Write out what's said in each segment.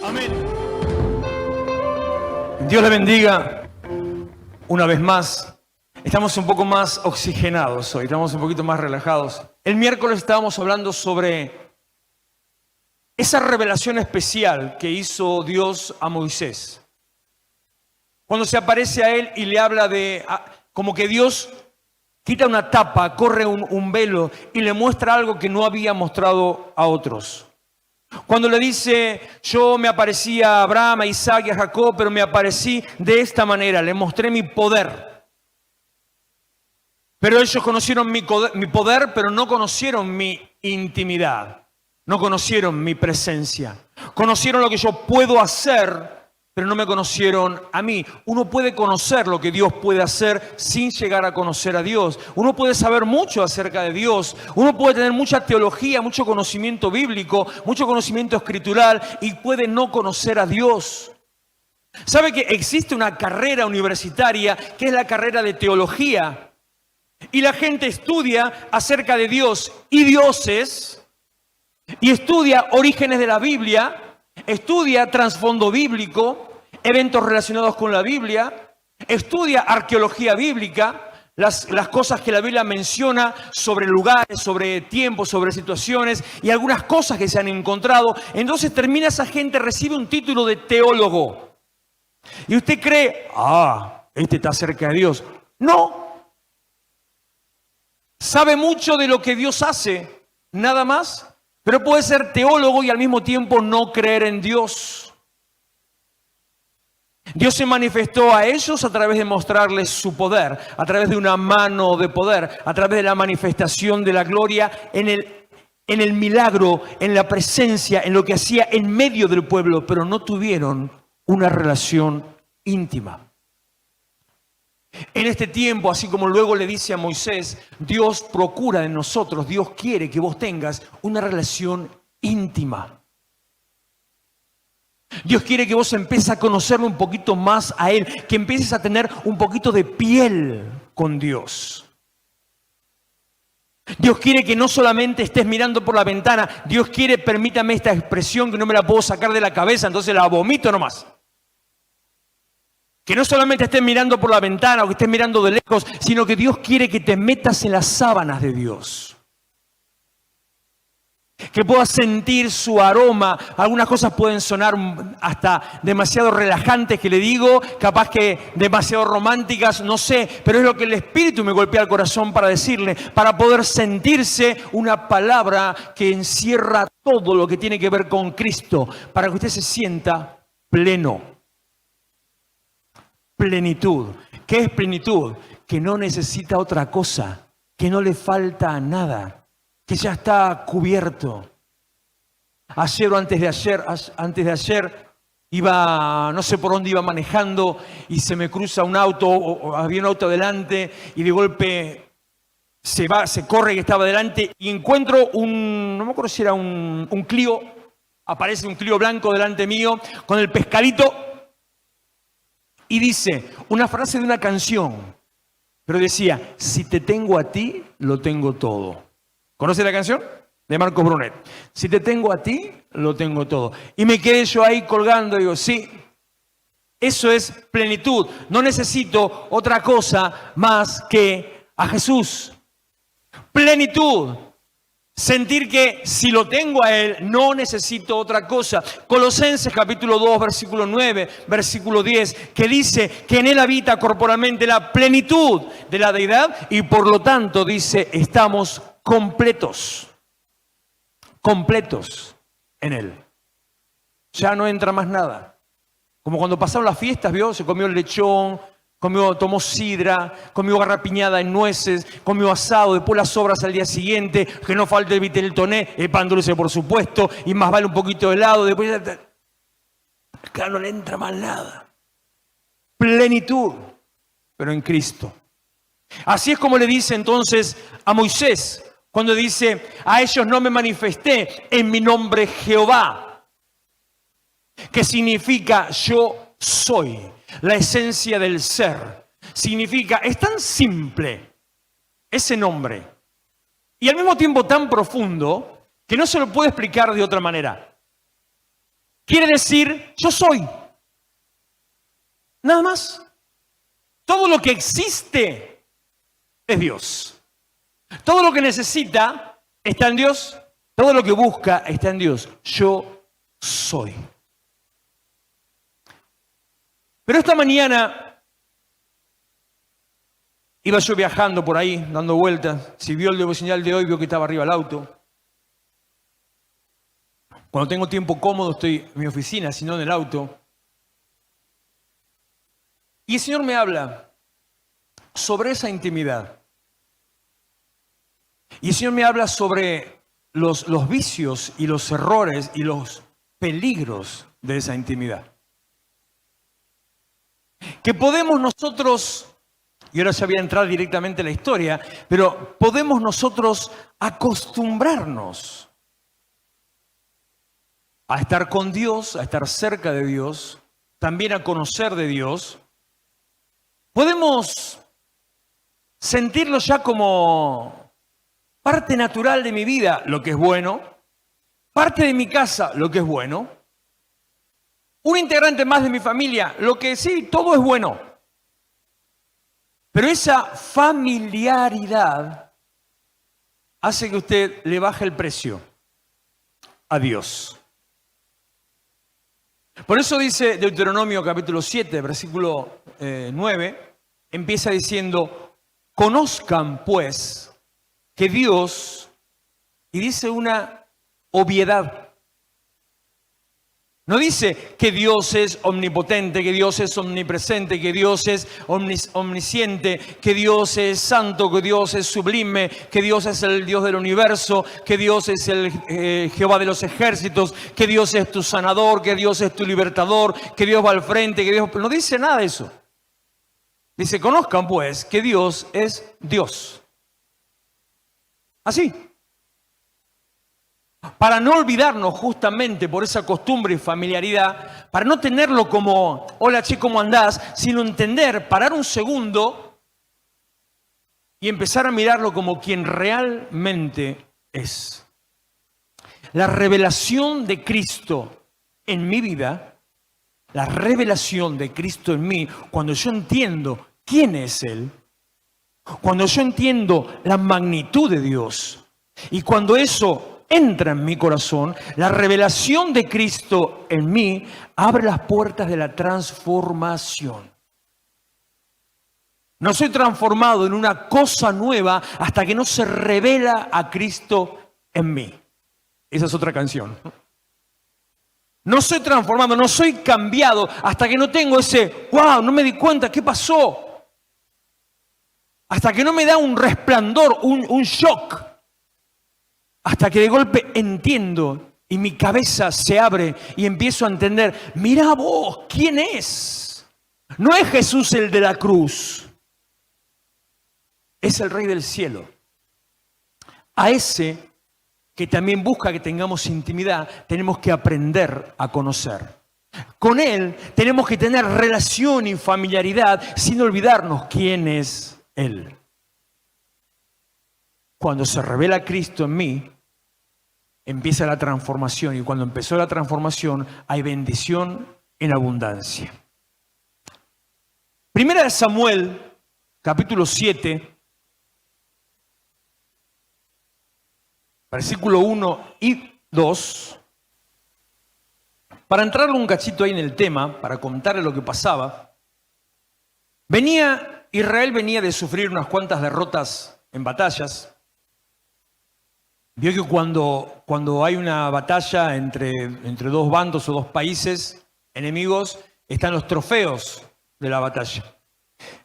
Amén. Dios le bendiga una vez más. Estamos un poco más oxigenados hoy, estamos un poquito más relajados. El miércoles estábamos hablando sobre esa revelación especial que hizo Dios a Moisés. Cuando se aparece a él y le habla de, como que Dios quita una tapa, corre un velo y le muestra algo que no había mostrado a otros. Cuando le dice, yo me aparecí a Abraham, a Isaac y a Jacob, pero me aparecí de esta manera, le mostré mi poder. Pero ellos conocieron mi poder, pero no conocieron mi intimidad, no conocieron mi presencia. Conocieron lo que yo puedo hacer, pero no me conocieron a mí. Uno puede conocer lo que Dios puede hacer sin llegar a conocer a Dios. Uno puede saber mucho acerca de Dios. Uno puede tener mucha teología, mucho conocimiento bíblico, mucho conocimiento escritural y puede no conocer a Dios. ¿Sabe que existe una carrera universitaria que es la carrera de teología? Y la gente estudia acerca de Dios y dioses y estudia orígenes de la Biblia. Estudia trasfondo bíblico, eventos relacionados con la Biblia, estudia arqueología bíblica, las cosas que la Biblia menciona sobre lugares, sobre tiempos, sobre situaciones y algunas cosas que se han encontrado. Entonces termina esa gente, recibe un título de teólogo. Y usted cree, este está cerca de Dios. No. Sabe mucho de lo que Dios hace, nada más. Pero puede ser teólogo y al mismo tiempo no creer en Dios. Dios se manifestó a ellos a través de mostrarles su poder, a través de una mano de poder, a través de la manifestación de la gloria en el milagro, en la presencia, en lo que hacía en medio del pueblo, pero no tuvieron una relación íntima. En este tiempo, así como luego le dice a Moisés, Dios procura de nosotros, Dios quiere que vos tengas una relación íntima. Dios quiere que vos empieces a conocerlo un poquito más a Él, que empieces a tener un poquito de piel con Dios. Dios quiere que no solamente estés mirando por la ventana, Dios quiere, permítame esta expresión que no me la puedo sacar de la cabeza, entonces la vomito nomás. Que no solamente estés mirando por la ventana o que estés mirando de lejos, sino que Dios quiere que te metas en las sábanas de Dios. Que puedas sentir su aroma. Algunas cosas pueden sonar hasta demasiado relajantes que le digo, capaz que demasiado románticas, no sé, pero es lo que el Espíritu me golpea el corazón para decirle, para poder sentirse una palabra que encierra todo lo que tiene que ver con Cristo, para que usted se sienta pleno. Plenitud. ¿Qué es plenitud? Que no necesita otra cosa, que no le falta nada, que ya está cubierto. Ayer o antes de ayer iba, no sé por dónde iba manejando y se me cruza un auto, o había un auto adelante y de golpe se corre que estaba adelante y encuentro no me acuerdo si era un Clio, aparece un Clio blanco delante mío con el pescadito. Y dice una frase de una canción, pero decía, si te tengo a ti, lo tengo todo. ¿Conoce la canción? De Marcos Brunet. Si te tengo a ti, lo tengo todo. Y me quedé yo ahí colgando y digo, sí, eso es plenitud. No necesito otra cosa más que a Jesús. Plenitud. Sentir que si lo tengo a Él, no necesito otra cosa. Colosenses capítulo 2, versículo 9, versículo 10, que dice que en Él habita corporalmente la plenitud de la deidad y por lo tanto dice, estamos completos. Completos en Él. Ya no entra más nada. Como cuando pasaron las fiestas, ¿vio? Se comió el lechón, tomó sidra, comió garrapiñada en nueces, comió asado, después las sobras al día siguiente, que no falte el vitel toné, el pan dulce por supuesto, y más vale un poquito de helado, después acá no le entra más nada. Plenitud, pero en Cristo. Así es como le dice entonces a Moisés, cuando dice, a ellos no me manifesté en mi nombre Jehová, que significa yo soy. La esencia del ser. Significa, es tan simple ese nombre y al mismo tiempo tan profundo que no se lo puede explicar de otra manera. quiere decir yo soy. Nada más. Todo lo que existe es Dios. Todo lo que necesita está en Dios. Todo lo que busca está en Dios. Yo soy. Pero esta mañana iba yo viajando por ahí, dando vueltas. Si vio el devocional de hoy, vio que estaba arriba el auto. Cuando tengo tiempo cómodo estoy en mi oficina, si no en el auto. Y el Señor me habla sobre esa intimidad. Y el Señor me habla sobre los vicios y los errores y los peligros de esa intimidad. Que podemos nosotros, y ahora ya voy a entrar directamente en la historia, pero podemos nosotros acostumbrarnos a estar con Dios, a estar cerca de Dios, también a conocer de Dios. Podemos sentirlo ya como parte natural de mi vida, lo que es bueno, parte de mi casa, lo que es bueno, un integrante más de mi familia, lo que sí, todo es bueno. Pero esa familiaridad hace que usted le baje el precio a Dios. Por eso dice Deuteronomio capítulo 7, versículo 9, empieza diciendo, conozcan pues que Dios, y dice una obviedad. No dice que Dios es omnipotente, que Dios es omnipresente, que Dios es omnisciente, que Dios es santo, que Dios es sublime, que Dios es el Dios del universo, que Dios es el Jehová de los ejércitos, que Dios es tu sanador, que Dios es tu libertador, que Dios va al frente, que Dios... No dice nada de eso. Dice, conozcan pues que Dios es Dios. Así. Para no olvidarnos justamente por esa costumbre y familiaridad, para no tenerlo como, hola che, ¿cómo andás? Sino entender, parar un segundo y empezar a mirarlo como quien realmente es. La revelación de Cristo en mi vida, la revelación de Cristo en mí, cuando yo entiendo quién es Él, cuando yo entiendo la magnitud de Dios y cuando eso entra en mi corazón, la revelación de Cristo en mí abre las puertas de la transformación. No soy transformado en una cosa nueva hasta que no se revela a Cristo en mí. Esa es otra canción. No soy transformado, no soy cambiado hasta que no tengo ese, wow, no me di cuenta, ¿qué pasó? Hasta que no me da un resplandor, un shock. Hasta que de golpe entiendo y mi cabeza se abre y empiezo a entender, mirá vos, ¿quién es? No es Jesús el de la cruz, es el Rey del cielo. A ese que también busca que tengamos intimidad, tenemos que aprender a conocer. Con Él tenemos que tener relación y familiaridad sin olvidarnos quién es Él. Cuando se revela Cristo en mí, empieza la transformación. Y cuando empezó la transformación, hay bendición en abundancia. Primera de Samuel, capítulo 7, versículo 1 y 2. Para entrarle un cachito ahí en el tema, para contarle lo que pasaba, Israel venía de sufrir unas cuantas derrotas en batallas. Vio que cuando hay una batalla entre dos bandos o dos países enemigos, están los trofeos de la batalla.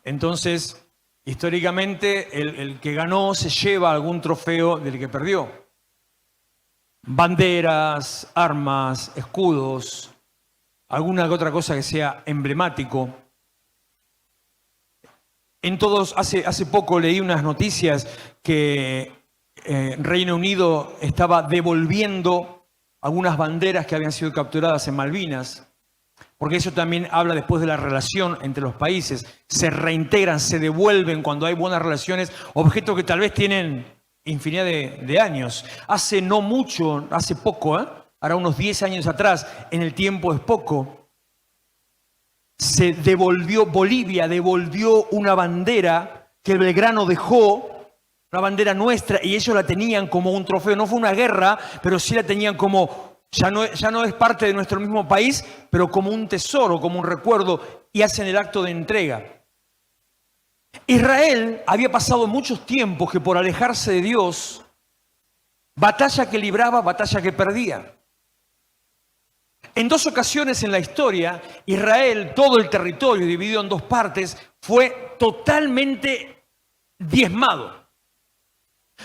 Entonces, históricamente, el que ganó se lleva algún trofeo del que perdió. Banderas, armas, escudos, alguna otra cosa que sea emblemático. Hace poco leí unas noticias que Reino Unido estaba devolviendo algunas banderas que habían sido capturadas en Malvinas, porque eso también habla después de la relación entre los países. Se reintegran, se devuelven cuando hay buenas relaciones, objetos que tal vez tienen infinidad de años. Hace no mucho, hace poco, ahora unos 10 años atrás, en el tiempo es poco, se devolvió, Bolivia devolvió una bandera que Belgrano dejó, una bandera nuestra, y ellos la tenían como un trofeo. No fue una guerra, pero sí la tenían como, ya no es parte de nuestro mismo país, pero como un tesoro, como un recuerdo, y hacen el acto de entrega. Israel había pasado muchos tiempos que por alejarse de Dios, batalla que libraba, batalla que perdía. En 2 ocasiones en la historia, Israel, todo el territorio dividido en 2 partes, fue totalmente diezmado.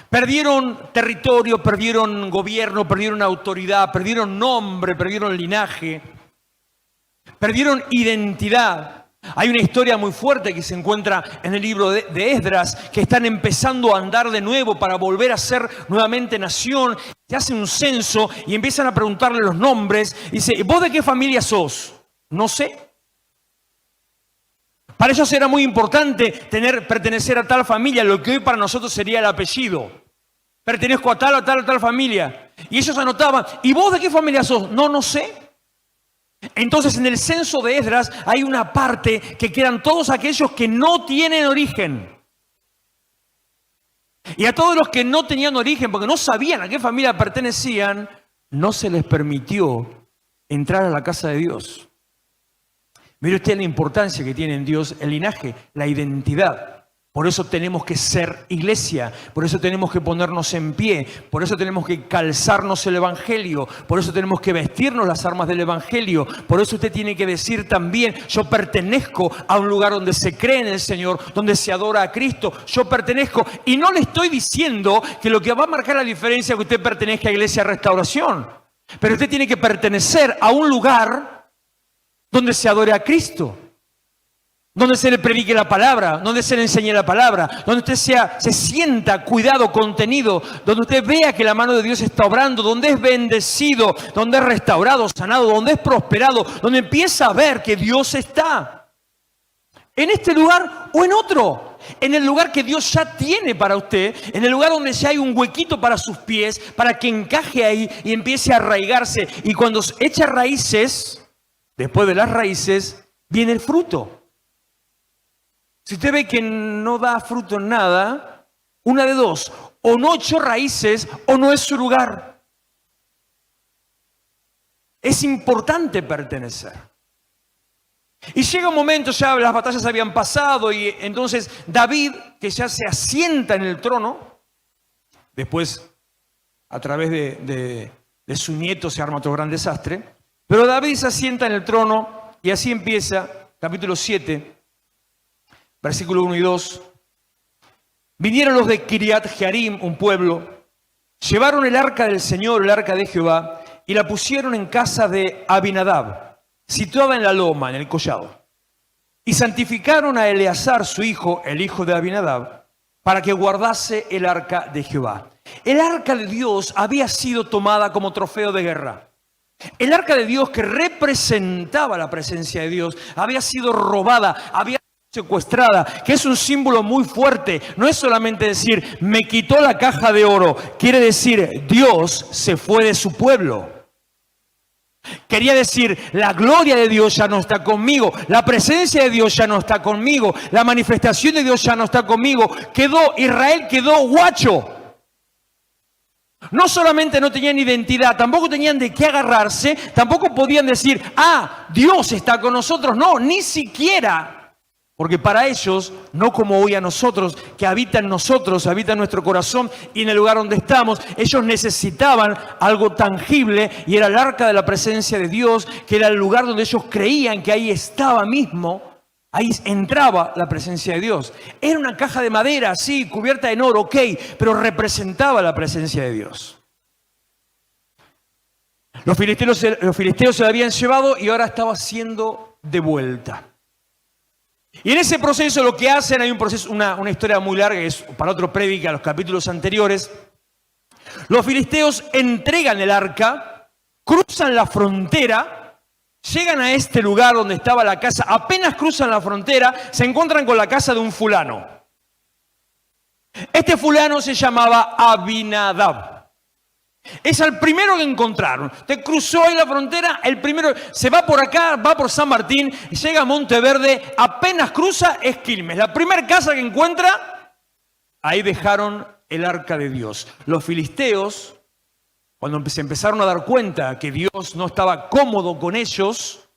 Perdieron territorio, perdieron gobierno, perdieron autoridad, perdieron nombre, perdieron linaje, perdieron identidad. Hay una historia muy fuerte que se encuentra en el libro de Esdras, que están empezando a andar de nuevo para volver a ser nuevamente nación. Se hace un censo y empiezan a preguntarle los nombres. Y dice, ¿vos de qué familia sos? No sé. Para ellos era muy importante pertenecer a tal familia, lo que hoy para nosotros sería el apellido. Pertenezco a tal o tal o tal familia. Y ellos anotaban, ¿y vos de qué familia sos? No sé. Entonces en el censo de Esdras hay una parte que quedan todos aquellos que no tienen origen. Y a todos los que no tenían origen, porque no sabían a qué familia pertenecían, no se les permitió entrar a la casa de Dios. Mire usted la importancia que tiene en Dios el linaje, la identidad. Por eso tenemos que ser iglesia, por eso tenemos que ponernos en pie, por eso tenemos que calzarnos el Evangelio, por eso tenemos que vestirnos las armas del Evangelio. Por eso usted tiene que decir también, yo pertenezco a un lugar donde se cree en el Señor, donde se adora a Cristo, yo pertenezco. Y no le estoy diciendo que lo que va a marcar la diferencia es que usted pertenezca a Iglesia Restauración, pero usted tiene que pertenecer a un lugar donde se adore a Cristo, donde se le predique la palabra, donde se le enseñe la palabra, donde usted se sienta cuidado, contenido, donde usted vea que la mano de Dios está obrando, donde es bendecido, donde es restaurado, sanado, donde es prosperado, donde empieza a ver que Dios está en este lugar o en otro, en el lugar que Dios ya tiene para usted, en el lugar donde ya hay un huequito para sus pies, para que encaje ahí y empiece a arraigarse. Y cuando echa raíces, después de las raíces, viene el fruto. Si usted ve que no da fruto en nada, una de dos, o no echó raíces o no es su lugar. Es importante pertenecer. Y llega un momento, ya las batallas habían pasado y entonces David, que ya se asienta en el trono, después a través de su nieto se arma otro gran desastre, pero David se asienta en el trono y así empieza, capítulo 7, versículo 1 y 2. Vinieron los de Kiriat Jearim, un pueblo, llevaron el arca del Señor, el arca de Jehová, y la pusieron en casa de Abinadab, situada en la loma, en el collado. Y santificaron a Eleazar, su hijo, el hijo de Abinadab, para que guardase el arca de Jehová. El arca de Dios había sido tomada como trofeo de guerra. El arca de Dios, que representaba la presencia de Dios, había sido robada, había sido secuestrada, que es un símbolo muy fuerte. No es solamente decir, me quitó la caja de oro. Quiere decir, Dios se fue de su pueblo. Quería decir, la gloria de Dios ya no está conmigo, la presencia de Dios ya no está conmigo, la manifestación de Dios ya no está conmigo. Israel quedó guacho. No solamente no tenían identidad, tampoco tenían de qué agarrarse, tampoco podían decir, Dios está con nosotros. No, ni siquiera. Porque para ellos, no como hoy a nosotros, que habita en nosotros, habita en nuestro corazón y en el lugar donde estamos, ellos necesitaban algo tangible y era el arca de la presencia de Dios, que era el lugar donde ellos creían que ahí estaba mismo, ahí entraba la presencia de Dios. Era una caja de madera, sí, cubierta en oro, ok, pero representaba la presencia de Dios. Los filisteos se la habían llevado y ahora estaba siendo devuelta. Y en ese proceso lo que hacen, hay un proceso, una historia muy larga, que es para otro prédica, los capítulos anteriores. Los filisteos entregan el arca, cruzan la frontera, llegan a este lugar donde estaba la casa, apenas cruzan la frontera, se encuentran con la casa de un fulano. Este fulano se llamaba Abinadab. Es al primero que encontraron. Te cruzó ahí la frontera, el primero se va por acá, va por San Martín, llega a Monteverde, apenas cruza, es Quilmes. La primera casa que encuentra, ahí dejaron el arca de Dios. Los filisteos, cuando se empezaron a dar cuenta que Dios no estaba cómodo con ellos,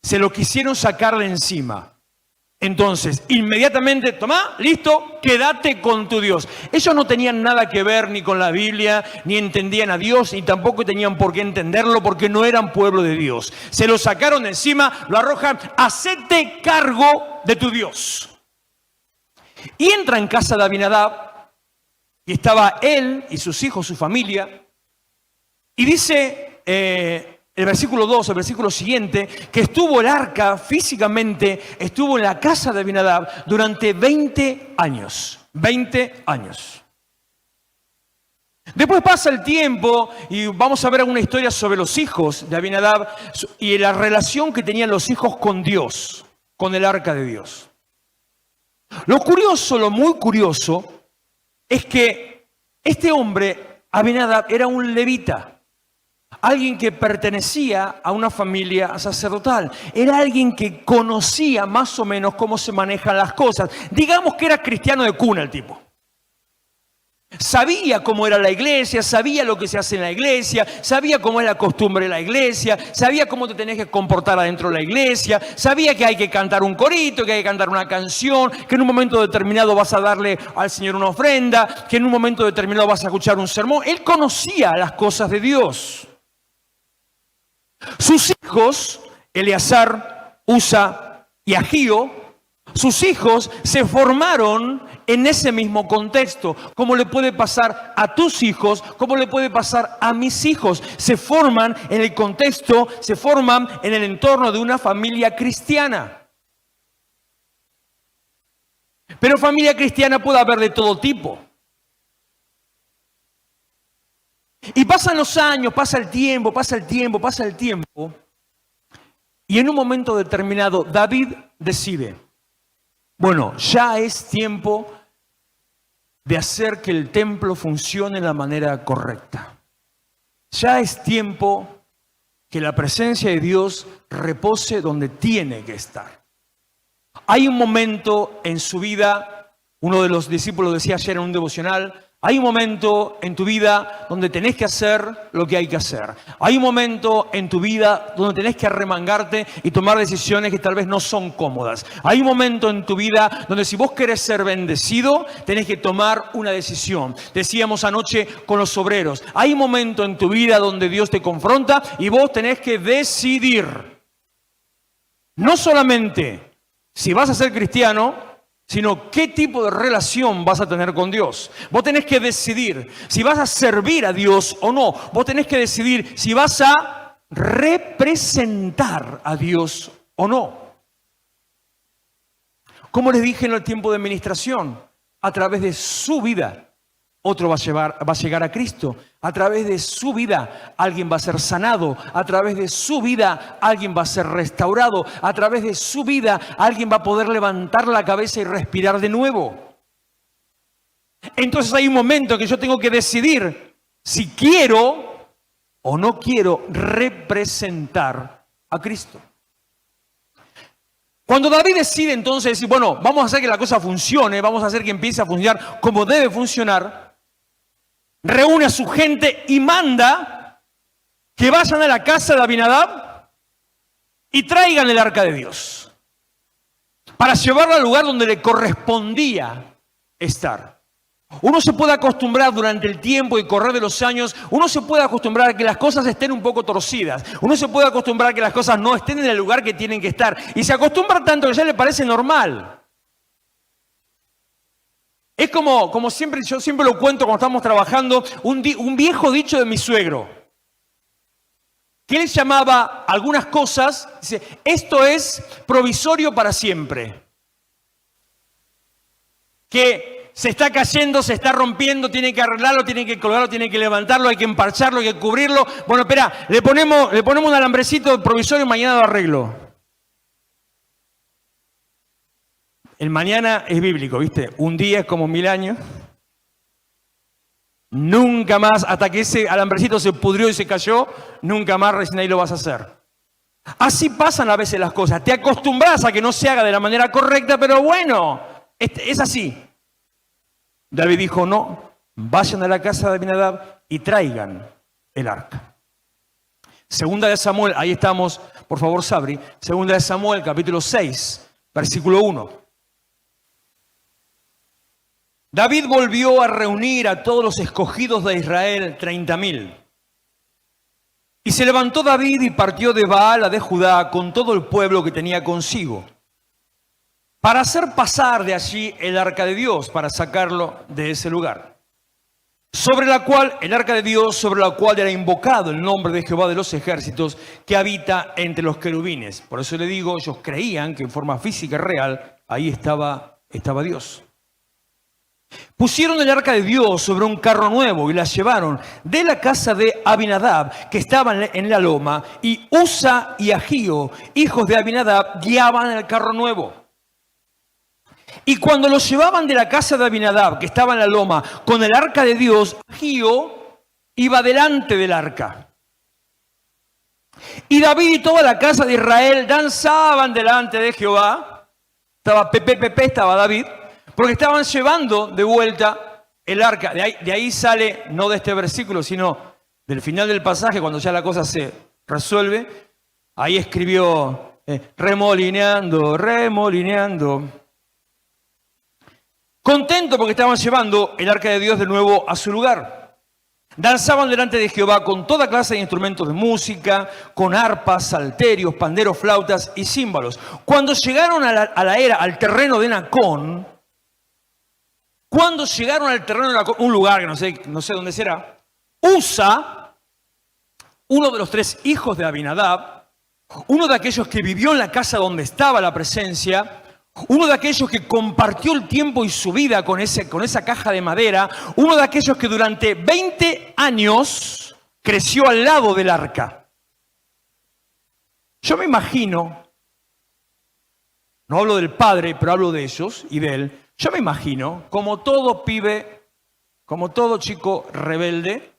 se lo quisieron sacar de encima. Entonces, inmediatamente, tomá, listo, quédate con tu Dios. Ellos no tenían nada que ver ni con la Biblia, ni entendían a Dios, ni tampoco tenían por qué entenderlo, porque no eran pueblo de Dios. Se lo sacaron de encima, lo arrojan, hacete cargo de tu Dios. Y entra en casa de Abinadab, y estaba él y sus hijos, su familia, y dice el versículo 2, el versículo siguiente, que estuvo el arca físicamente, estuvo en la casa de Abinadab durante 20 años. 20 años. Después pasa el tiempo y vamos a ver alguna historia sobre los hijos de Abinadab y la relación que tenían los hijos con Dios, con el arca de Dios. Lo curioso, lo muy curioso, es que este hombre, Abinadab, era un levita. Alguien que pertenecía a una familia sacerdotal. Era alguien que conocía más o menos cómo se manejan las cosas. Digamos que era cristiano de cuna el tipo. Sabía cómo era la iglesia, sabía lo que se hace en la iglesia, sabía cómo es la costumbre de la iglesia, sabía cómo te tenés que comportar adentro de la iglesia, sabía que hay que cantar un corito, que hay que cantar una canción, que en un momento determinado vas a darle al Señor una ofrenda, que en un momento determinado vas a escuchar un sermón. Él conocía las cosas de Dios. Sus hijos, Eleazar, Usa y Agío, sus hijos se formaron en ese mismo contexto. Como le puede pasar a tus hijos, como le puede pasar a mis hijos. Se forman en el contexto, se forman en el entorno de una familia cristiana. Pero familia cristiana puede haber de todo tipo. Y pasan los años, pasa el tiempo, pasa el tiempo, pasa el tiempo. Y en un momento determinado, David decide, bueno, ya es tiempo de hacer que el templo funcione de la manera correcta. Ya es tiempo que la presencia de Dios repose donde tiene que estar. Hay un momento en su vida, uno de los discípulos decía ayer en un devocional, hay un momento en tu vida donde tenés que hacer lo que hay que hacer. Hay un momento en tu vida donde tenés que arremangarte y tomar decisiones que tal vez no son cómodas. Hay un momento en tu vida donde si vos querés ser bendecido, tenés que tomar una decisión. Decíamos anoche con los obreros, hay un momento en tu vida donde Dios te confronta y vos tenés que decidir. No solamente si vas a ser cristiano, sino qué tipo de relación vas a tener con Dios. Vos tenés que decidir si vas a servir a Dios o no. Vos tenés que decidir si vas a representar a Dios o no. Como les dije en el tiempo de administración, a través de su vida, otro va a llegar a Cristo. A través de su vida alguien va a ser sanado. A través de su vida alguien va a ser restaurado. A través de su vida alguien va a poder levantar la cabeza y respirar de nuevo. Entonces hay un momento que yo tengo que decidir si quiero o no quiero representar a Cristo. Cuando David decide entonces decir, bueno, vamos a hacer que la cosa funcione, vamos a hacer que empiece a funcionar como debe funcionar, reúne a su gente y manda que vayan a la casa de Abinadab y traigan el arca de Dios para llevarla al lugar donde le correspondía estar. Uno se puede acostumbrar durante el tiempo y correr de los años, uno se puede acostumbrar a que las cosas estén un poco torcidas, uno se puede acostumbrar a que las cosas no estén en el lugar que tienen que estar y se acostumbra tanto que ya le parece normal. Es como siempre, yo siempre lo cuento cuando estamos trabajando, un viejo dicho de mi suegro, que él llamaba algunas cosas, dice, esto es provisorio para siempre. Que se está cayendo, se está rompiendo, tiene que arreglarlo, tiene que colgarlo, tiene que levantarlo, hay que emparcharlo, hay que cubrirlo. Bueno, espera, le ponemos un alambrecito provisorio y mañana lo arreglo. El mañana es bíblico, ¿viste? Un día es como 1000 años. Nunca más, hasta que ese alambrecito se pudrió y se cayó, nunca más recién ahí lo vas a hacer. Así pasan a veces las cosas. Te acostumbras a que no se haga de la manera correcta, pero bueno, es así. David dijo, no, vayan a la casa de Abinadab y traigan el arca. Segunda de Samuel, ahí estamos, por favor, Sabri. Segunda de Samuel, capítulo 6, versículo 1. David volvió a reunir a todos los escogidos de Israel, 30.000. Y se levantó David y partió de Baala de Judá con todo el pueblo que tenía consigo, para hacer pasar de allí el arca de Dios, para sacarlo de ese lugar. El arca de Dios, sobre la cual era invocado el nombre de Jehová de los ejércitos, que habita entre los querubines. Por eso le digo, ellos creían que en forma física y real, ahí estaba Dios. Pusieron el arca de Dios sobre un carro nuevo y la llevaron de la casa de Abinadab, que estaba en la loma, y Usa y Ahío, hijos de Abinadab, guiaban el carro nuevo. Y cuando los llevaban de la casa de Abinadab, que estaba en la loma, con el arca de Dios, Ahío iba delante del arca. Y David y toda la casa de Israel danzaban delante de Jehová. Estaba David, porque estaban llevando de vuelta el arca. De ahí sale, no de este versículo, sino del final del pasaje, cuando ya la cosa se resuelve. Ahí escribió, remolineando. Contento porque estaban llevando el arca de Dios de nuevo a su lugar. Danzaban delante de Jehová con toda clase de instrumentos de música, con arpas, salterios, panderos, flautas y címbalos. Cuando llegaron al terreno de Nacón, un lugar que no sé dónde será, Usa, uno de los 3 hijos de Abinadab, uno de aquellos que vivió en la casa donde estaba la presencia, uno de aquellos que compartió el tiempo y su vida con esa caja de madera, uno de aquellos que durante 20 años creció al lado del arca. Yo me imagino, no hablo del padre, pero hablo de ellos y de él, yo me imagino, como todo pibe, como todo chico rebelde,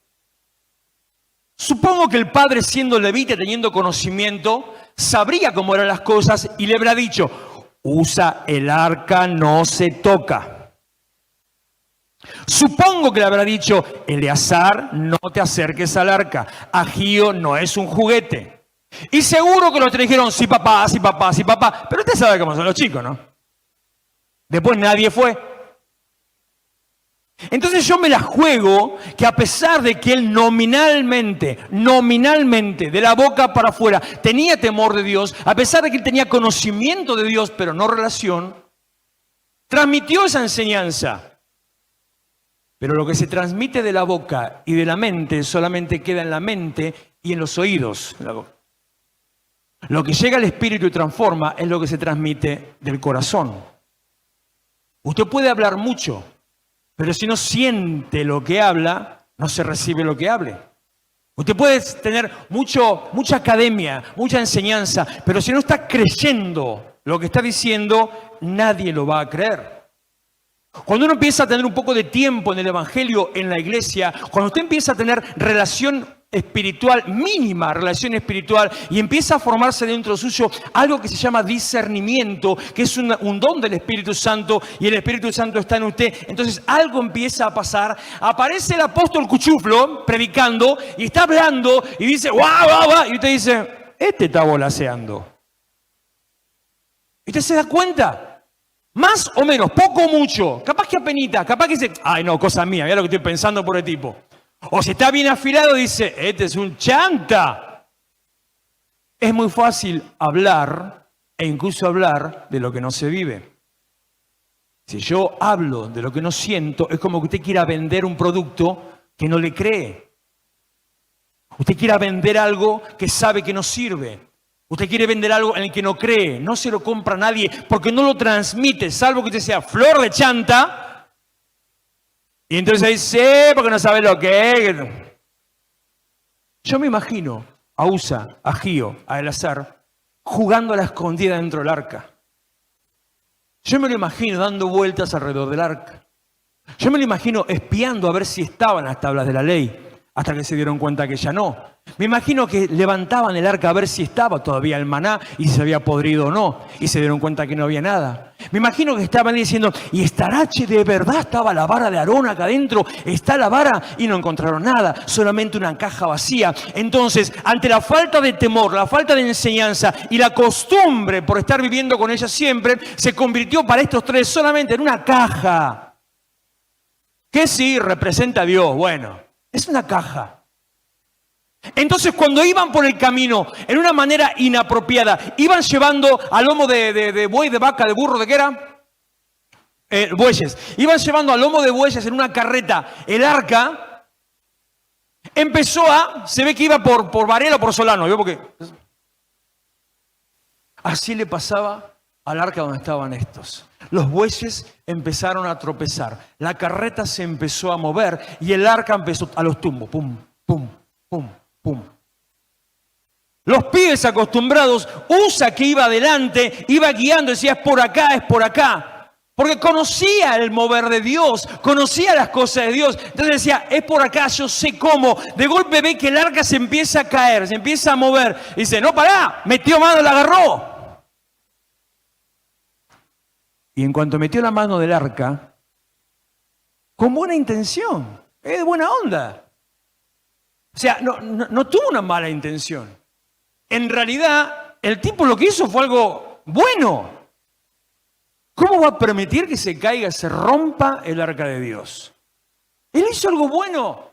supongo que el padre, siendo levita, teniendo conocimiento, sabría cómo eran las cosas y le habrá dicho, Usa, el arca no se toca. Supongo que le habrá dicho, Eleazar, no te acerques al arca. Ahío no es un juguete. Y seguro que los 3 dijeron, sí papá. Pero usted sabe cómo son los chicos, ¿no? Después nadie fue. Entonces yo me la juego que a pesar de que él nominalmente, de la boca para afuera, tenía temor de Dios, a pesar de que él tenía conocimiento de Dios, pero no relación, transmitió esa enseñanza. Pero lo que se transmite de la boca y de la mente solamente queda en la mente y en los oídos. Lo que llega al espíritu y transforma es lo que se transmite del corazón. Usted puede hablar mucho, pero si no siente lo que habla, no se recibe lo que hable. Usted puede tener mucha academia, mucha enseñanza, pero si no está creyendo lo que está diciendo, nadie lo va a creer. Cuando uno empieza a tener un poco de tiempo en el Evangelio, en la iglesia, cuando usted empieza a tener relación espiritual, mínima relación espiritual, y empieza a formarse dentro suyo algo que se llama discernimiento, que es un don del Espíritu Santo, y el Espíritu Santo está en usted, entonces algo empieza a pasar, aparece el apóstol Cuchuflo predicando, y está hablando, y dice, ¡guau! Y usted dice, este está volaseando. Y usted se da cuenta, más o menos, poco o mucho, capaz que apenita, capaz que dice, ay no, cosa mía, mira lo que estoy pensando por el tipo. O si está bien afilado, dice, este es un chanta. Es muy fácil hablar, e incluso hablar de lo que no se vive. Si yo hablo de lo que no siento, es como que usted quiera vender un producto que no le cree. Usted quiera vender algo que sabe que no sirve. Usted quiere vender algo en el que no cree. No se lo compra a nadie porque no lo transmite, salvo que usted sea flor de chanta. Y entonces dice, porque no sabe lo que es. Yo me imagino a Usa, a Ahío, a Eleazar, jugando a la escondida dentro del arca. Yo me lo imagino dando vueltas alrededor del arca. Yo me lo imagino espiando a ver si estaban las tablas de la ley, hasta que se dieron cuenta que ya no. Me imagino que levantaban el arca a ver si estaba todavía el maná y si se había podrido o no, y se dieron cuenta que no había nada. Me imagino que estaban diciendo, ¿y estará, che, de verdad estaba la vara de Aarón acá adentro? ¿Está la vara? Y no encontraron nada, solamente una caja vacía. Entonces, ante la falta de temor, la falta de enseñanza y la costumbre por estar viviendo con ella siempre, se convirtió para estos tres solamente en una caja. Que sí representa a Dios, bueno, es una caja. Entonces, cuando iban por el camino en una manera inapropiada, iban llevando al lomo de buey, de vaca, de burro, ¿de qué era? Bueyes. Iban llevando al lomo de bueyes en una carreta el arca. Se ve que iba por Varela o por Solano, ¿vio? Porque así le pasaba al arca donde estaban estos. Los bueyes empezaron a tropezar, la carreta se empezó a mover y el arca empezó a los tumbos, pum, pum, pum, pum. Los pibes acostumbrados, Usa que iba adelante, iba guiando, decía es por acá, porque conocía el mover de Dios, conocía las cosas de Dios, entonces decía es por acá, yo sé cómo. De golpe ve que el arca se empieza a caer, se empieza a mover, y dice no, pará, metió mano, la agarró. Y en cuanto metió la mano del arca, con buena intención, de buena onda. O sea, no tuvo una mala intención. En realidad, el tipo lo que hizo fue algo bueno. ¿Cómo va a permitir que se caiga, se rompa el arca de Dios? Él hizo algo bueno.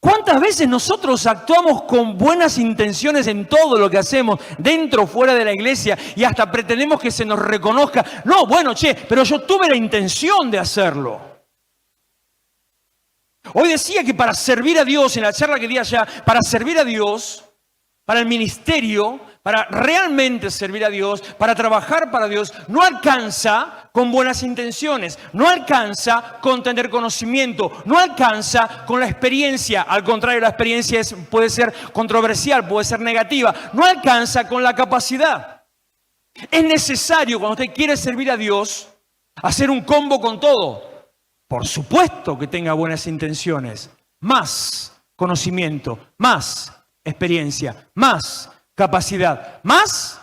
¿Cuántas veces nosotros actuamos con buenas intenciones en todo lo que hacemos, dentro o fuera de la iglesia, y hasta pretendemos que se nos reconozca? No, bueno, pero yo tuve la intención de hacerlo. Hoy decía que para servir a Dios, en la charla que di allá, para servir a Dios, para el ministerio, para realmente servir a Dios, para trabajar para Dios, no alcanza con buenas intenciones, no alcanza con tener conocimiento, no alcanza con la experiencia. Al contrario, la experiencia puede ser controversial, puede ser negativa, no alcanza con la capacidad. Es necesario, cuando usted quiere servir a Dios, hacer un combo con todo. Por supuesto que tenga buenas intenciones, más conocimiento, más experiencia, más capacidad, más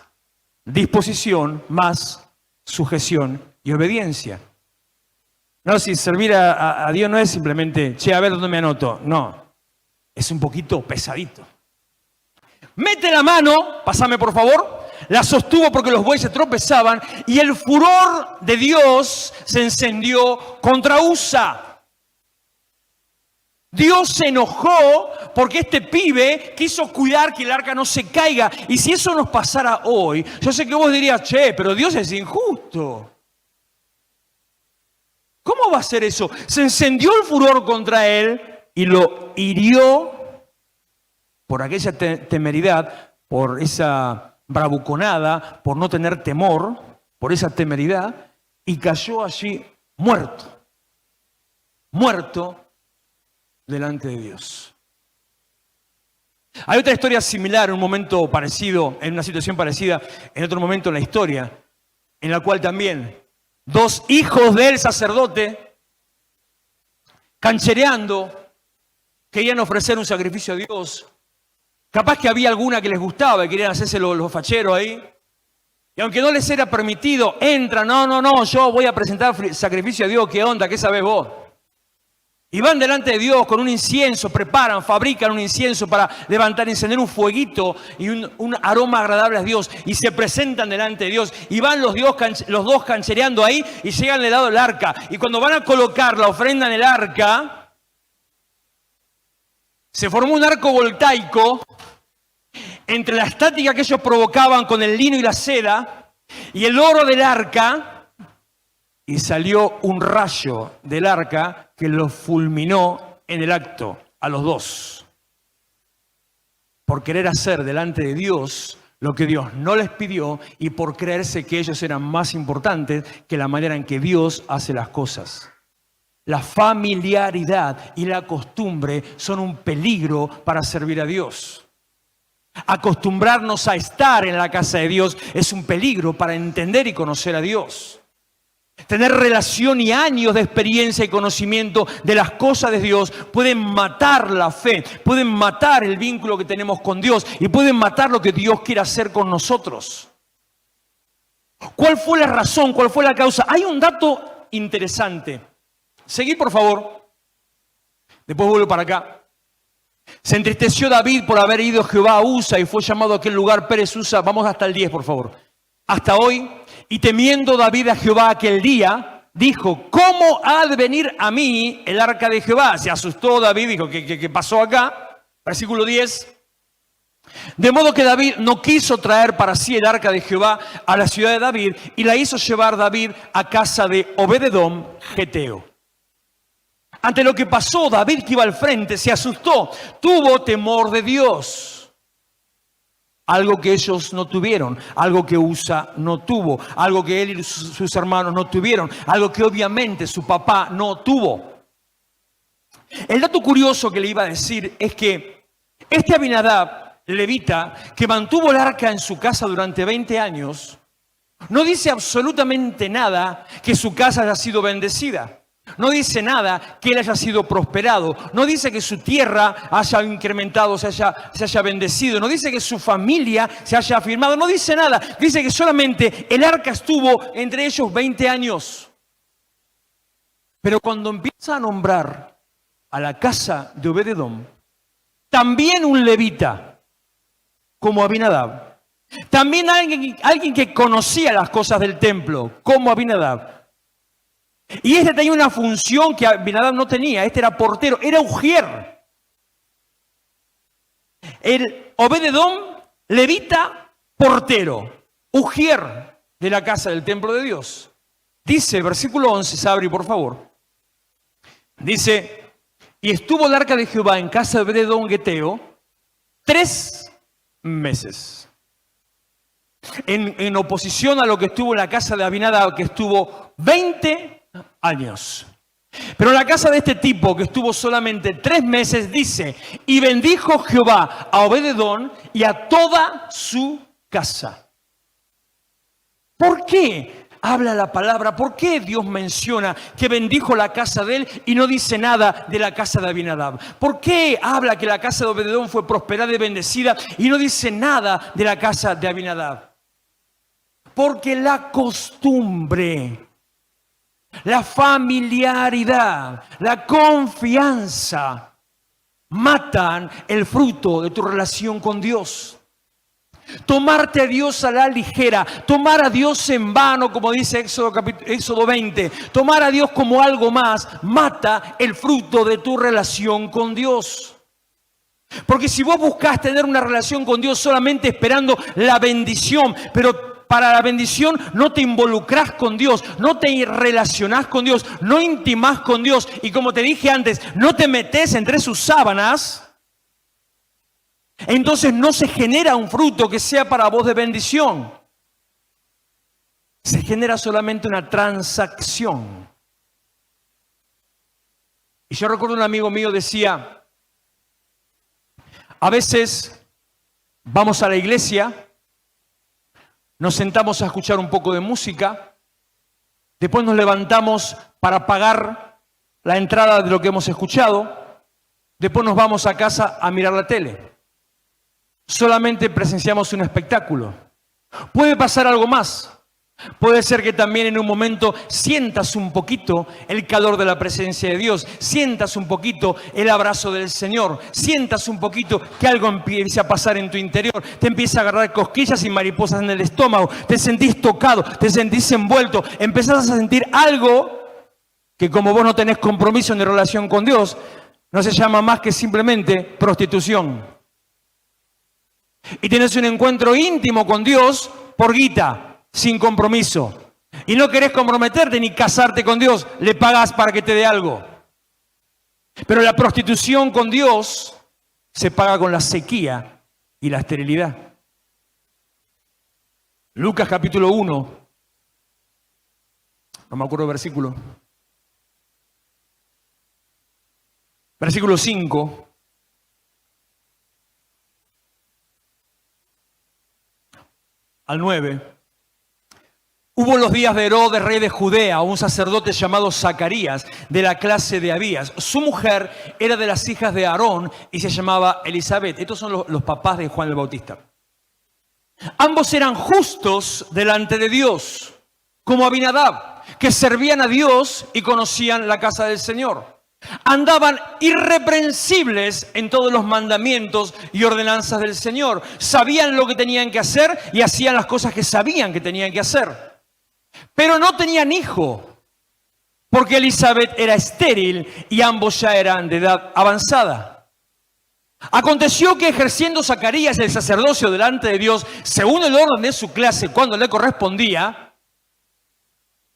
disposición, más sujeción y obediencia. No, si servir a Dios no es simplemente, a ver dónde me anoto. No, es un poquito pesadito. Mete la mano, pásame por favor, la sostuvo porque los bueyes tropezaban y el furor de Dios se encendió contra Usa. Dios se enojó porque este pibe quiso cuidar que el arca no se caiga. Y si eso nos pasara hoy, yo sé que vos dirías, pero Dios es injusto. ¿Cómo va a ser eso? Se encendió el furor contra él y lo hirió por aquella temeridad, por esa bravuconada, por no tener temor, por esa temeridad, y cayó allí muerto. Muerto delante de Dios. Hay otra historia similar, en un momento parecido, en una situación parecida, en otro momento en la historia, en la cual también dos hijos del sacerdote, canchereando, querían ofrecer un sacrificio a Dios. Capaz que había alguna que les gustaba y querían hacerse los facheros ahí. Y aunque no les era permitido, entran, no, yo voy a presentar sacrificio a Dios, ¿qué onda? ¿Qué sabés vos? Y van delante de Dios con un incienso, fabrican un incienso para encender un fueguito y un aroma agradable a Dios. Y se presentan delante de Dios. Y van los dos canchereando ahí y llegan al lado del arca. Y cuando van a colocar la ofrenda en el arca, se formó un arco voltaico entre la estática que ellos provocaban con el lino y la seda y el oro del arca. Y salió un rayo del arca que los fulminó en el acto a los dos. Por querer hacer delante de Dios lo que Dios no les pidió y por creerse que ellos eran más importantes que la manera en que Dios hace las cosas. La familiaridad y la costumbre son un peligro para servir a Dios. Acostumbrarnos a estar en la casa de Dios es un peligro para entender y conocer a Dios. Tener relación y años de experiencia y conocimiento de las cosas de Dios pueden matar la fe, pueden matar el vínculo que tenemos con Dios y pueden matar lo que Dios quiere hacer con nosotros. ¿Cuál fue la razón? ¿Cuál fue la causa? Hay un dato interesante. Seguid, por favor. Después vuelvo para acá. Se entristeció David por haber ido Jehová a Usa y fue llamado a aquel lugar Pérez Usa. Vamos hasta el 10, por favor. Hasta hoy. Y temiendo David a Jehová aquel día, dijo, ¿cómo ha de venir a mí el arca de Jehová? Se asustó David, dijo, ¿qué pasó acá? Versículo 10. De modo que David no quiso traer para sí el arca de Jehová a la ciudad de David y la hizo llevar David a casa de Obed-edom, geteo. Ante lo que pasó, David, que iba al frente, se asustó, tuvo temor de Dios. Algo que ellos no tuvieron, algo que Usa no tuvo, algo que él y sus hermanos no tuvieron, algo que obviamente su papá no tuvo. El dato curioso que le iba a decir es que este Abinadab, levita, que mantuvo el arca en su casa durante 20 años, no dice absolutamente nada que su casa haya sido bendecida. No dice nada que él haya sido prosperado. No dice que su tierra haya incrementado, se haya bendecido. No dice que su familia se haya afirmado. No dice nada. Dice que solamente el arca estuvo entre ellos 20 años. Pero cuando empieza a nombrar a la casa de Obed-edom, también un levita, como Abinadab. También alguien que conocía las cosas del templo, como Abinadab. Y este tenía una función que Abinadab no tenía. Este era portero, era ujier. El Obed-edom, levita, portero, ujier de la casa del templo de Dios. Dice, versículo 11, Sabri, por favor. Dice, y estuvo el arca de Jehová en casa de Obed-edom, geteo, 3 meses. En oposición a lo que estuvo en la casa de Abinadab, que estuvo 20 años. Pero en la casa de este tipo, que estuvo solamente 3 meses, dice, y bendijo Jehová a Obed-edom y a toda su casa. ¿Por qué habla la palabra? ¿Por qué Dios menciona que bendijo la casa de él y no dice nada de la casa de Abinadab? ¿Por qué habla que la casa de Obed-edom fue prosperada y bendecida y no dice nada de la casa de Abinadab? Porque la costumbre, la familiaridad, la confianza matan el fruto de tu relación con Dios. Tomarte a Dios a la ligera, tomar a Dios en vano, como dice Éxodo 20, tomar a Dios como algo más, mata el fruto de tu relación con Dios. Porque si vos buscás tener una relación con Dios solamente esperando la bendición, pero para la bendición no te involucrás con Dios, no te relacionás con Dios, no intimás con Dios y como te dije antes, no te metes entre sus sábanas, entonces no se genera un fruto que sea para vos de bendición. Se genera solamente una transacción. Y yo recuerdo un amigo mío decía, a veces vamos a la iglesia, nos sentamos a escuchar un poco de música, después nos levantamos para pagar la entrada de lo que hemos escuchado, después nos vamos a casa a mirar la tele. Solamente presenciamos un espectáculo. Puede pasar algo más. Puede ser que también en un momento sientas un poquito el calor de la presencia de Dios, sientas un poquito el abrazo del Señor, sientas un poquito que algo empiece a pasar en tu interior, te empieza a agarrar cosquillas y mariposas en el estómago, te sentís tocado, te sentís envuelto, empezás a sentir algo que como vos no tenés compromiso en relación con Dios, no se llama más que simplemente prostitución. Y tenés un encuentro íntimo con Dios por guita, sin compromiso. Y no querés comprometerte ni casarte con Dios, le pagás para que te dé algo. Pero la prostitución con Dios se paga con la sequía y la esterilidad. Lucas capítulo 1, no me acuerdo el versículo. Versículo 5. Al 9. Hubo en los días de Herodes, rey de Judea, un sacerdote llamado Zacarías, de la clase de Abías. Su mujer era de las hijas de Aarón y se llamaba Elizabeth. Estos son los papás de Juan el Bautista. Ambos eran justos delante de Dios, como Abinadab, que servían a Dios y conocían la casa del Señor. Andaban irreprensibles en todos los mandamientos y ordenanzas del Señor. Sabían lo que tenían que hacer y hacían las cosas que sabían que tenían que hacer. Pero no tenían hijo, porque Elizabeth era estéril y ambos ya eran de edad avanzada. Aconteció que ejerciendo Zacarías el sacerdocio delante de Dios, según el orden de su clase cuando le correspondía,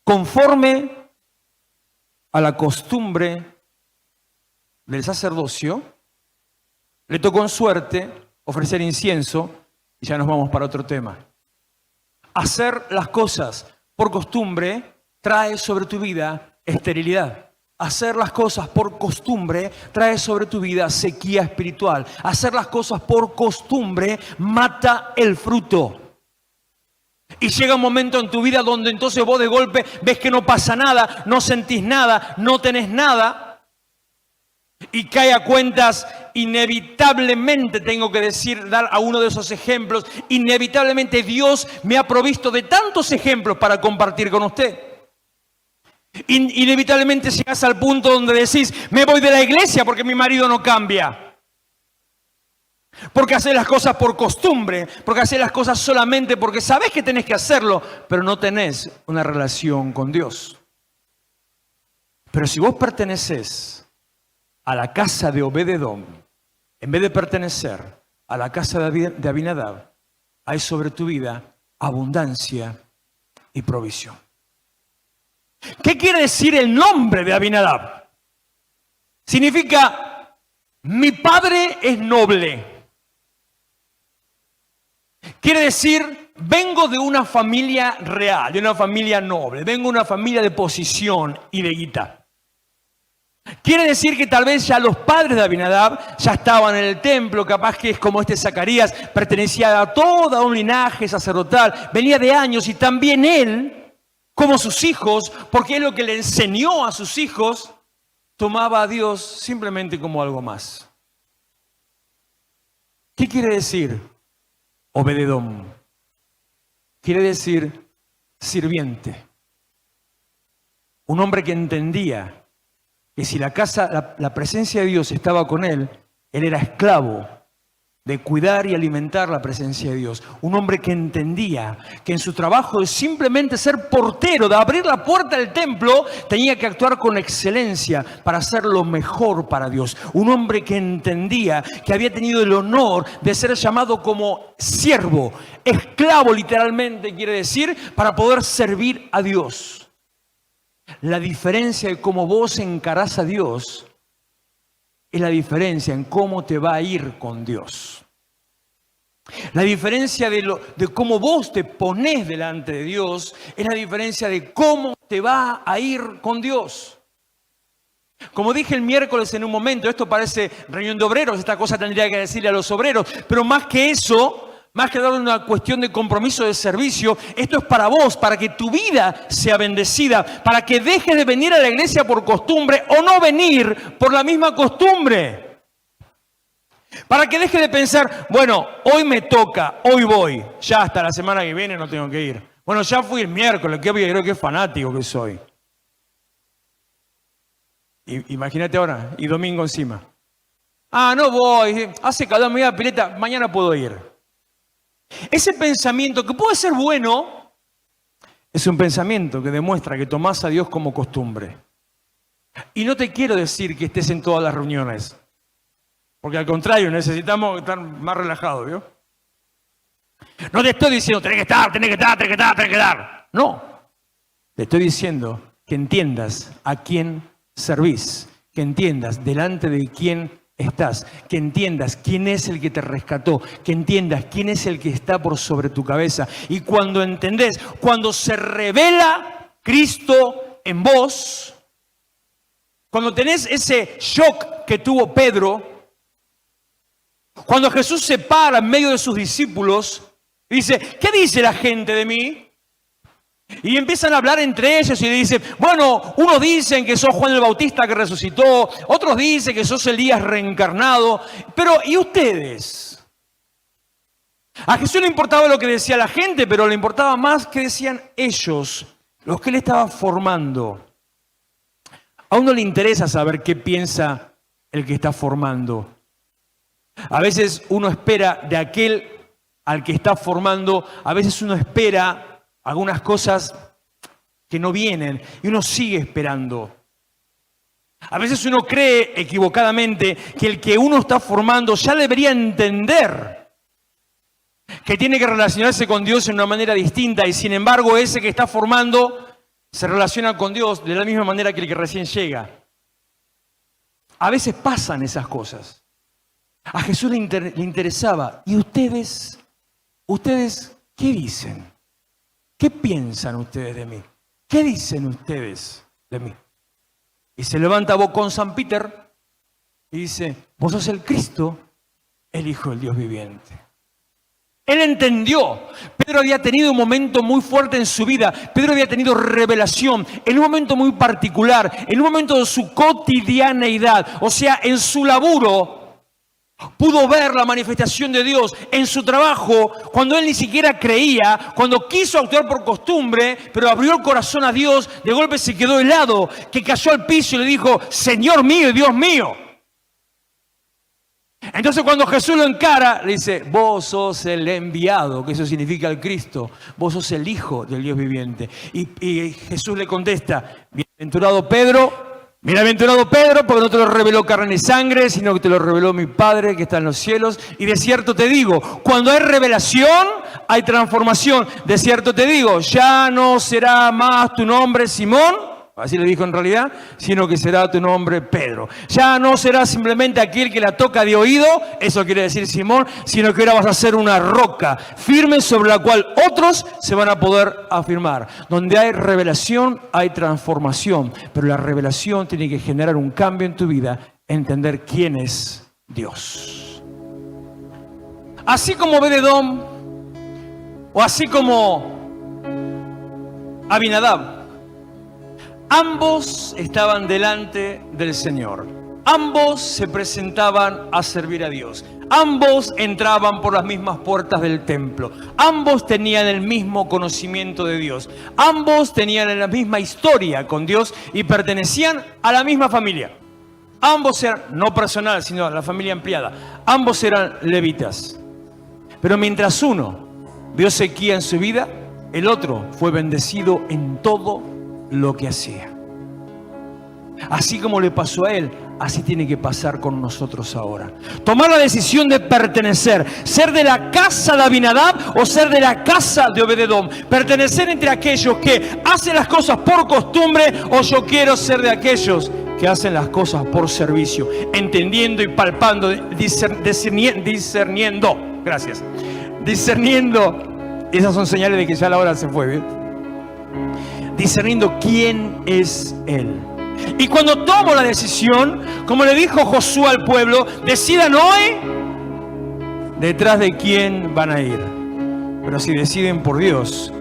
conforme a la costumbre del sacerdocio, le tocó en suerte ofrecer incienso, y ya nos vamos para otro tema. Hacer las cosas por costumbre trae sobre tu vida esterilidad. Hacer las cosas por costumbre trae sobre tu vida sequía espiritual. Hacer las cosas por costumbre mata el fruto. Y llega un momento en tu vida donde entonces vos de golpe ves que no pasa nada, no sentís nada, no tenés nada. Y cae a cuentas, inevitablemente, tengo que decir, dar a uno de esos ejemplos, inevitablemente Dios me ha provisto de tantos ejemplos para compartir con usted. Inevitablemente llegas al punto donde decís, me voy de la iglesia porque mi marido no cambia. Porque haces las cosas por costumbre, porque haces las cosas solamente porque sabés que tenés que hacerlo, pero no tenés una relación con Dios. Pero si vos pertenecés a la casa de Obed-Edom, en vez de pertenecer a la casa de Abinadab, hay sobre tu vida abundancia y provisión. ¿Qué quiere decir el nombre de Abinadab? Significa, mi padre es noble. Quiere decir, vengo de una familia real, de una familia noble, vengo de una familia de posición y de guita. Quiere decir que tal vez ya los padres de Abinadab ya estaban en el templo, capaz que es como este Zacarías, pertenecía a todo un linaje sacerdotal, venía de años y también él, como sus hijos, porque es lo que le enseñó a sus hijos, tomaba a Dios simplemente como algo más. ¿Qué quiere decir Obed-Edom? Quiere decir sirviente. Un hombre que entendía que si la presencia de Dios estaba con él era esclavo de cuidar y alimentar la presencia de Dios. Un hombre que entendía que en su trabajo de simplemente ser portero, de abrir la puerta del templo, tenía que actuar con excelencia para hacer lo mejor para Dios. Un hombre que entendía que había tenido el honor de ser llamado como siervo, esclavo literalmente quiere decir, para poder servir a Dios. La diferencia de cómo vos encarás a Dios es la diferencia en cómo te va a ir con Dios. La diferencia de cómo vos te ponés delante de Dios es la diferencia de cómo te va a ir con Dios. Como dije el miércoles en un momento, esto parece reunión de obreros, esta cosa tendría que decirle a los obreros, pero más que eso, más que dar una cuestión de compromiso de servicio, esto es para vos, para que tu vida sea bendecida, para que dejes de venir a la iglesia por costumbre o no venir por la misma costumbre. Para que dejes de pensar, bueno, hoy me toca, hoy voy, ya hasta la semana que viene no tengo que ir. Bueno, ya fui el miércoles, creo que es fanático que soy. Imagínate ahora, y domingo encima. Ah, no voy, hace calor, me voy a la pileta, mañana puedo ir. Ese pensamiento, que puede ser bueno, es un pensamiento que demuestra que tomás a Dios como costumbre. Y no te quiero decir que estés en todas las reuniones, porque al contrario, necesitamos estar más relajados, ¿vio? No te estoy diciendo, tenés que estar. No, te estoy diciendo que entiendas a quién servís, que entiendas delante de quién estás, que entiendas quién es el que te rescató, que entiendas quién es el que está por sobre tu cabeza. Y cuando entendés, cuando se revela Cristo en vos, cuando tenés ese shock que tuvo Pedro, cuando Jesús se para en medio de sus discípulos y dice, ¿qué dice la gente de mí? Y empiezan a hablar entre ellos y le dicen, bueno, unos dicen que sos Juan el Bautista que resucitó, otros dicen que sos Elías reencarnado, pero ¿y ustedes? A Jesús le importaba lo que decía la gente, pero le importaba más que decían ellos, los que él estaba formando. A uno le interesa saber qué piensa el que está formando. A veces uno espera de aquel al que está formando, a veces uno espera algunas cosas que no vienen y uno sigue esperando. A veces uno cree equivocadamente que el que uno está formando ya debería entender que tiene que relacionarse con Dios de una manera distinta y sin embargo ese que está formando se relaciona con Dios de la misma manera que el que recién llega. A veces pasan esas cosas. A Jesús le interesaba. ¿Y ustedes qué dicen? ¿Qué piensan ustedes de mí? ¿Qué dicen ustedes de mí? Y se levanta con San Peter y dice, vos sos el Cristo, el Hijo del Dios viviente. Él entendió. Pedro había tenido un momento muy fuerte en su vida. Pedro había tenido revelación en un momento muy particular, en un momento de su cotidianeidad. O sea, en su laburo pudo ver la manifestación de Dios. En su trabajo, cuando él ni siquiera creía, cuando quiso actuar por costumbre, pero abrió el corazón a Dios, de golpe se quedó helado, que cayó al piso y le dijo, Señor mío y Dios mío. Entonces cuando Jesús lo encara, le dice, vos sos el enviado, que eso significa el Cristo, vos sos el Hijo del Dios viviente. Y Jesús le contesta, bienaventurado Pedro, porque no te lo reveló carne y sangre, sino que te lo reveló mi Padre que está en los cielos. Y de cierto te digo, cuando hay revelación, hay transformación. De cierto te digo, ya no será más tu nombre Simón, así le dijo en realidad, sino que será tu nombre Pedro. Ya no será simplemente aquel que la toca de oído, eso quiere decir Simón, sino que ahora vas a ser una roca firme sobre la cual otros se van a poder afirmar. Donde hay revelación, hay transformación, pero la revelación tiene que generar un cambio en tu vida, entender quién es Dios. Así como Obed-Edom, o así como Abinadab, ambos estaban delante del Señor. Ambos se presentaban a servir a Dios. Ambos entraban por las mismas puertas del templo. Ambos tenían el mismo conocimiento de Dios. Ambos tenían la misma historia con Dios y pertenecían a la misma familia. Ambos eran, no personal, sino la familia ampliada. Ambos eran levitas. Pero mientras uno vio sequía en su vida, el otro fue bendecido en todo lo que hacía. Así como le pasó a él, así tiene que pasar con nosotros ahora. Tomar la decisión de pertenecer, ser de la casa de Abinadab o ser de la casa de Obed-Edom. Pertenecer entre aquellos que hacen las cosas por costumbre o yo quiero ser de aquellos que hacen las cosas por servicio, entendiendo y palpando, discerniendo. Gracias. Discerniendo. Esas son señales de que ya la hora se fue, ¿bien? Discerniendo quién es Él. Y cuando tomo la decisión, como le dijo Josué al pueblo, decidan hoy detrás de quién van a ir. Pero si deciden por Dios,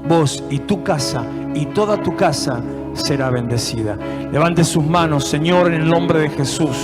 vos y tu casa y toda tu casa será bendecida. Levante sus manos, Señor, en el nombre de Jesús.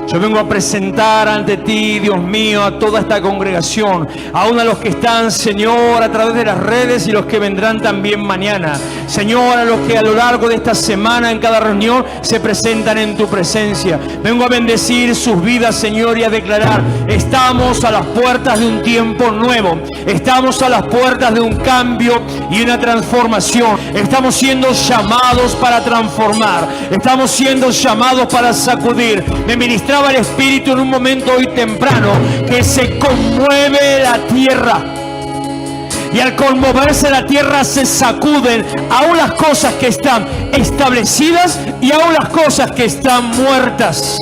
Yo vengo a presentar ante ti, Dios mío, a toda esta congregación, aún a los que están, Señor, a través de las redes y los que vendrán también mañana. Señor, a los que a lo largo de esta semana en cada reunión se presentan en tu presencia. Vengo a bendecir sus vidas, Señor, y a declarar, estamos a las puertas de un tiempo nuevo. Estamos a las puertas de un cambio y una transformación. Estamos siendo llamados para transformar. Estamos siendo llamados para sacudir. Me ministraba el Espíritu en un momento hoy temprano que se conmueve la tierra. Y al conmoverse la tierra se sacuden aún las cosas que están establecidas y aún las cosas que están muertas.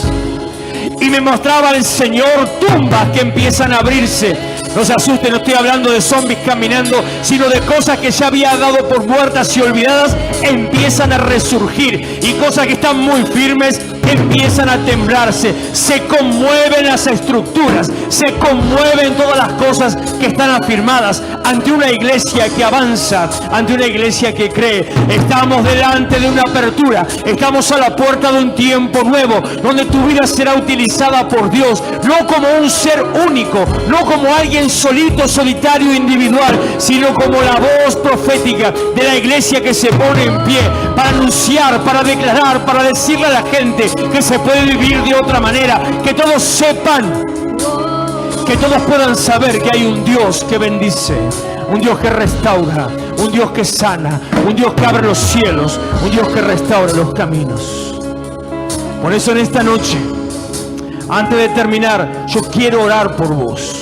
Y me mostraba el Señor tumbas que empiezan a abrirse. No se asusten, no estoy hablando de zombies caminando, sino de cosas que ya había dado por muertas y olvidadas, empiezan a resurgir. Y cosas que están muy firmes empiezan a temblarse. Se conmueven las estructuras, se conmueven todas las cosas cosas que están afirmadas ante una iglesia que avanza, ante una iglesia que cree. Estamos delante de una apertura, estamos a la puerta de un tiempo nuevo, donde tu vida será utilizada por Dios, no como un ser único, no como alguien solito, solitario, individual, sino como la voz profética de la iglesia que se pone en pie para anunciar, para declarar, para decirle a la gente que se puede vivir de otra manera, que todos sepan, que todos puedan saber que hay un Dios que bendice, un Dios que restaura, un Dios que sana, un Dios que abre los cielos, un Dios que restaura los caminos. Por eso en esta noche, antes de terminar, yo quiero orar por vos.